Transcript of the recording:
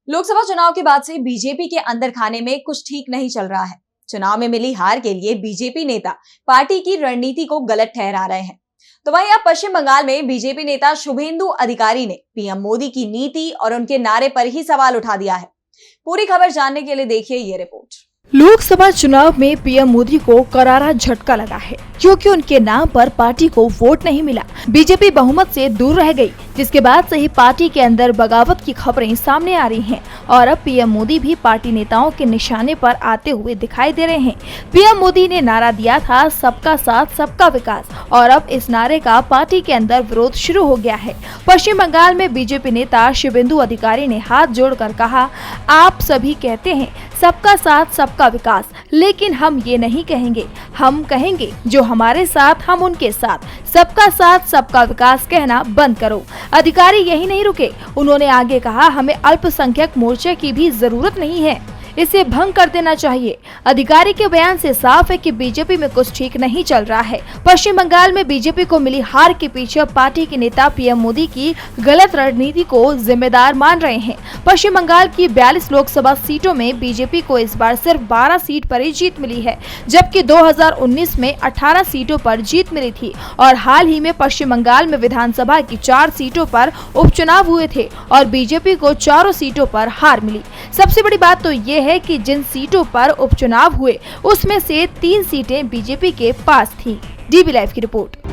लोकसभा चुनाव के बाद से बीजेपी के अंदर खाने में कुछ ठीक नहीं चल रहा है। चुनाव में मिली हार के लिए बीजेपी नेता पार्टी की रणनीति को गलत ठहरा रहे हैं। तो वहीं अब पश्चिम बंगाल में बीजेपी नेता शुभेंदु अधिकारी ने पीएम मोदी की नीति और उनके नारे पर ही सवाल उठा दिया है। पूरी खबर जानने के लिए देखिए ये रिपोर्ट। लोकसभा चुनाव में पीएम मोदी को करारा झटका लगा है, क्योंकि उनके नाम पर पार्टी को वोट नहीं मिला। बीजेपी बहुमत से दूर रह गई, जिसके बाद से ही पार्टी के अंदर बगावत की खबरें सामने आ रही हैं और अब पीएम मोदी भी पार्टी नेताओं के निशाने पर आते हुए दिखाई दे रहे हैं। पीएम मोदी ने नारा दिया था सबका साथ सबका विकास, और अब इस नारे का पार्टी के अंदर विरोध शुरू हो गया है। पश्चिम बंगाल में बीजेपी नेता शुभेंदु अधिकारी ने हाथ जोड़कर कहा, आप सभी कहते हैं सबका साथ सबका विकास, लेकिन हम ये नहीं कहेंगे। हम कहेंगे जो हमारे साथ हम उनके साथ। सबका साथ सबका विकास कहना बंद करो। अधिकारी यही नहीं रुके, उन्होंने आगे कहा, हमें अल्पसंख्यक मोर्चे की भी जरूरत नहीं है, इसे भंग कर देना चाहिए। अधिकारी के बयान से साफ है कि बीजेपी में कुछ ठीक नहीं चल रहा है। पश्चिम बंगाल में बीजेपी को मिली हार के पीछे पार्टी के नेता पीएम मोदी की गलत रणनीति को जिम्मेदार मान रहे हैं। पश्चिम बंगाल की 42 लोकसभा सीटों में बीजेपी को इस बार सिर्फ 12 सीट पर ही जीत मिली है, जबकि 2019 में 18 सीटों पर जीत मिली थी और हाल ही में पश्चिम बंगाल में विधानसभा की 4 सीटों पर उपचुनाव हुए थे और बीजेपी को 4 सीटों पर हार मिली। सबसे बड़ी बात तो ये है कि जिन सीटों पर उपचुनाव हुए उसमें से 3 सीटें बीजेपी के पास थीं। डीबी लाइव की रिपोर्ट।